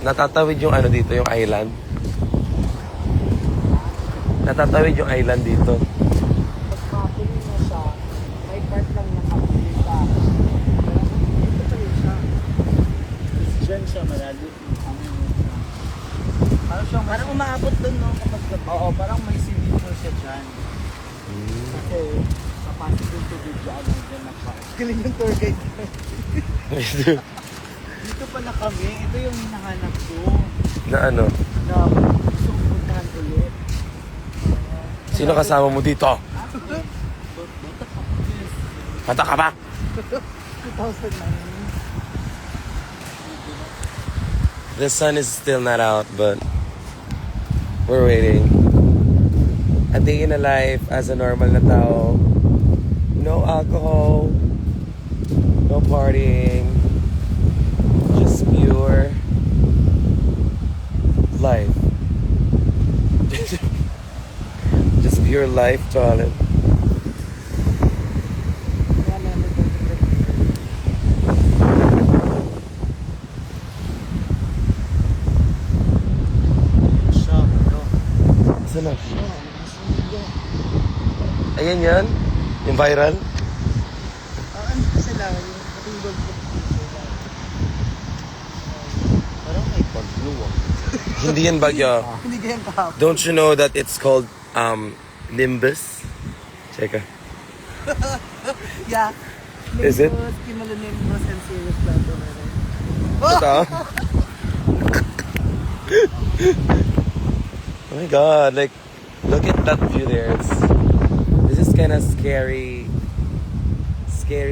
natatawid yung ano dito, yung island. Natatawid yung island dito. Pag mapunin mo siya, may part lang nakapulita. Dito pa rin siya. Diyan siya malalim. Parang umaabot dun, no? Kapag gabi. Oo, parang may swimming pool siya dyan. Kasi, kapasok yung tubig dyan, dyan na park. Galing yung tour guide. Dito pala kami. Ito yung hinahanap ko. Na ano? Na gusto kong puntahan ulit. Sino kasama mo dito? Bata ka ba? 2009. The sun is still not out, but we're waiting. A day in a life as a normal na tao. No alcohol, no partying, just pure life. Just pure life, darling. Saan na? Ayan yan? Yung viral? Ano sila? Yung katulog ko. Parang may pag-blue. Hindi yan bagyo. Hindi ganyan kahapon. Don't you know that it's called Nimbus? Cheka. Yeah. Is it? Cumulonimbus and Cirrus Plateau. Ito? Oh my god, like, look at that view there. This is kind of scary,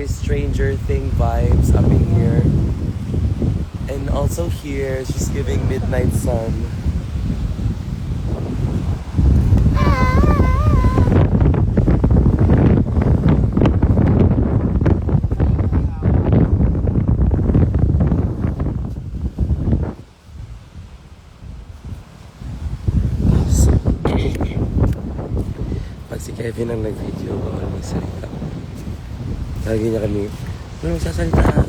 Stranger Thing vibes up in here. And also here, it's just giving midnight sun. Pag si Kevin ang nag-video, bawal magsalita. Lagi niya kami, ano magsasalita?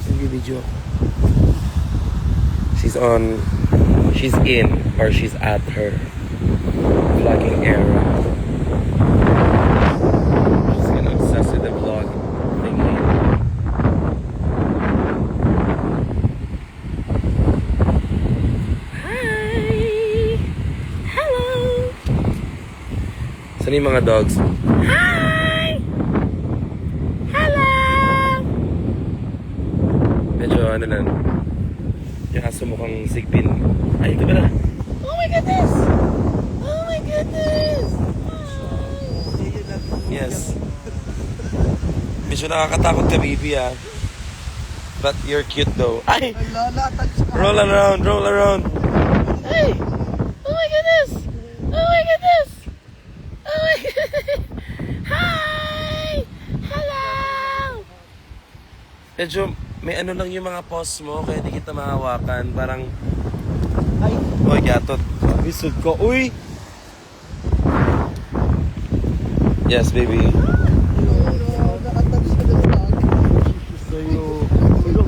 Nag-video ako. She's in, or she's at her vlogging era. She's gonna obsess with the vlog thingy. Saan yung mga dogs? Hi! Hello! Medyo ano lang. Yung aso mukhang sigbin. Ay, ito pala. Oh my goodness! Oh my goodness! Yes. Medyo nakakatakot ka, baby, ah. But you're cute, though. Ay! Roll around, roll around. Hey! Oh my goodness! Oh my goodness! Oh my goodness! Hi! Hello! Medyo may ano lang yung mga paws mo, kaya di kita mahawakan. Parang, Ay! oy, gatot. Bisod ko. Uy! Yes, baby. Nakatouch na sa akin. Sa'yo.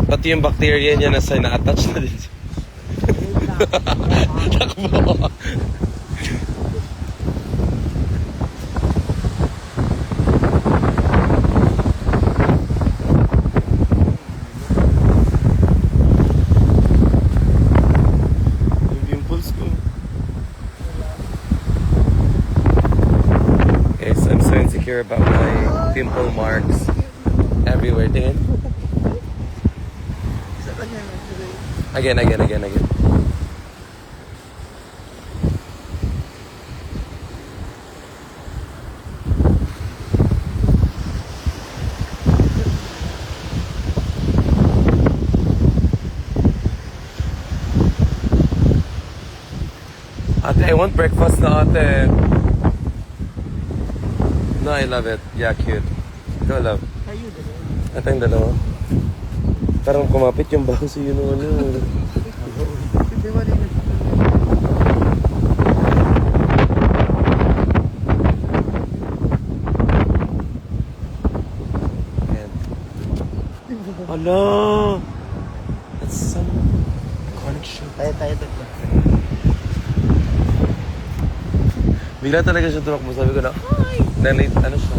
Pati yung bacteria niya nasa na-attach na din. Takbo. Yung pimples ko. Okay, so I'm so insecure about my pimple marks everywhere. Tingin. Isa lang yan actually. Again. Ate, I want breakfast na ate. No, I love it. Yeah, cute. Ikaw, love. Kayo din. Ate, yung dalawa. Parang kumapit yung baho sa yun ano. Hindi ba rin Hello. That's some iconic shit. Tayo dito. Bigla talaga siya tumakbo. Sabi ko na, hi! Na-late, ano siya?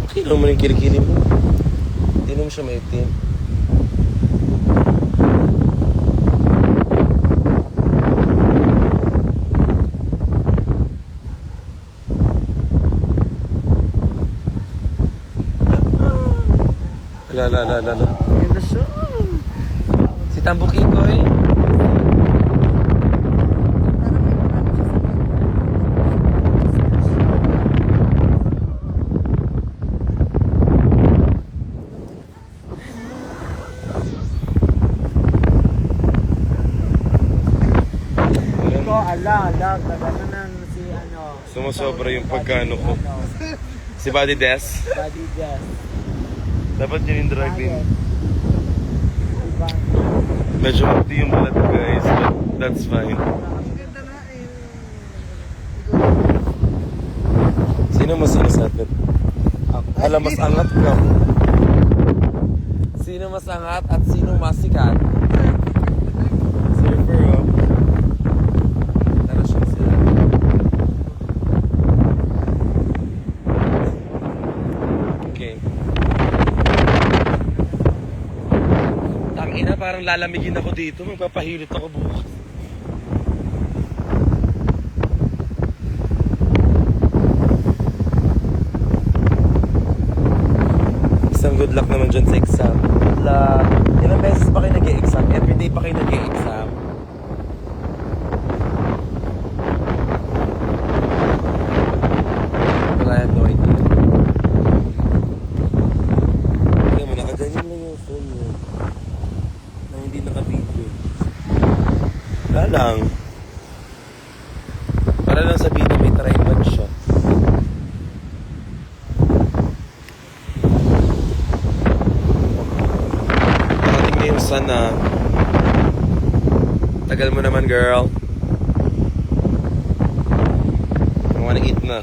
Okay naman yung kilikili mo. Hindi naman siya maitim. La. Ganda siya. Si Tambo Kikoy. Ko, ala, gaganan si ano. Sumusobra yung pagkano ko. Si Body Des. Body gas. Dapat yun yung drag din. Diba? Medyo mati yung balat ko, guys. But that's fine. Ganda na eh. Sino mas ano sa atin? Alam, mas angat ka. Sino mas angat at sino mas sikat? Surfer, oh. Tara siya sila. Okay. Tangina, parang lalamigin ako dito. Magpapahilit ako bukas. Isang good luck naman dyan sa exam. Good luck. Ilang beses pa kayo nag-e-exam? Everyday pa kayo nag-e-exam? Well, I have no idea. Kaya mo, nakaganyan lang yung phone mo. Na hindi naka-video. Wala lang. Para lang sabihin na may tripod siya. Sana. Tagal mo naman, girl. I wanna eat na.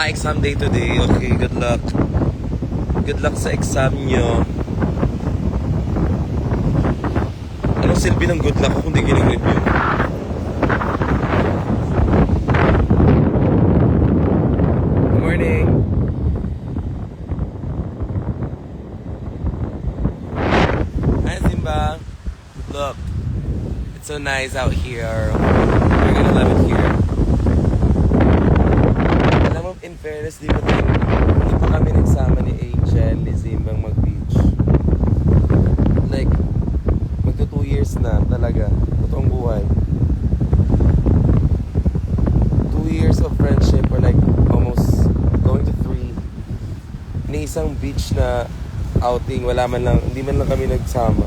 Exam day today. Okay, good luck. Good luck sa exam nyo. Anong silbi ng good luck kung di ginag-review? Look, it's so nice out here. You're gonna love it here. Alam mo, in fairness, di ba hindi pa kami nagsama ni Angel, ni Zimbang mag-beach. Like, magto 2 years na talaga. Totoong buhay. 2 years of friendship, or like almost going to 3. Ni isang beach na outing, wala man lang, hindi man lang kami nagsama.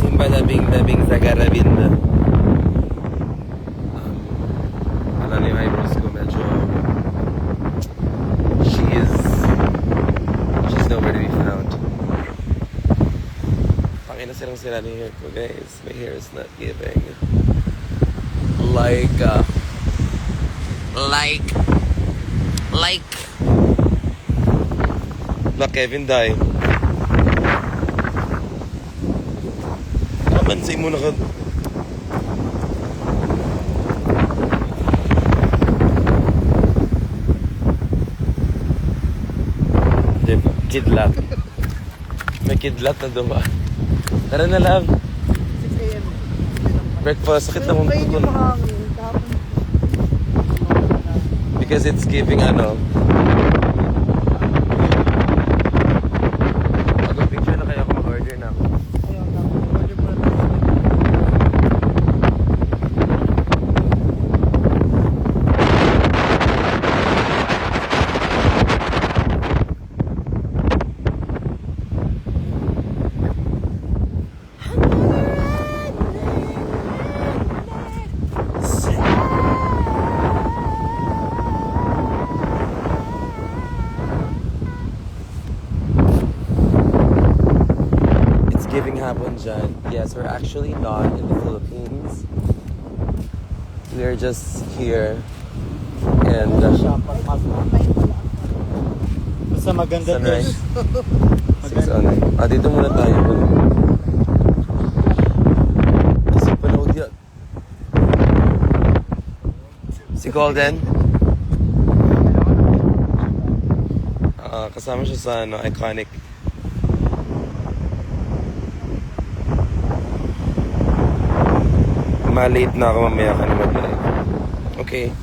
Simba labing sa Garabinda. Alam niyo, eyebrows ko medyo she's nowhere to be found. Pakina sila ni hair ko, guys. My hair is not giving like Kevin Dai. Kapansay mo na ka. Diba? Kidlat. May kidlat na dumaan. Tara na, love. 6 a.m. Breakfast. Sakit na mong kuko. Because it's giving ano. Mag-picture na kayo ako, mag-order na ako. hapon dyan. Yes, we're actually not in the Philippines. We're just here. And Siya, pag basta maganda sunrise. doon. 6:09. Dito muna tayo. Kasi panood yan. Si Golden. Kasama siya sa iconic. Malate na ako mamaya ka na mag-live. Okay.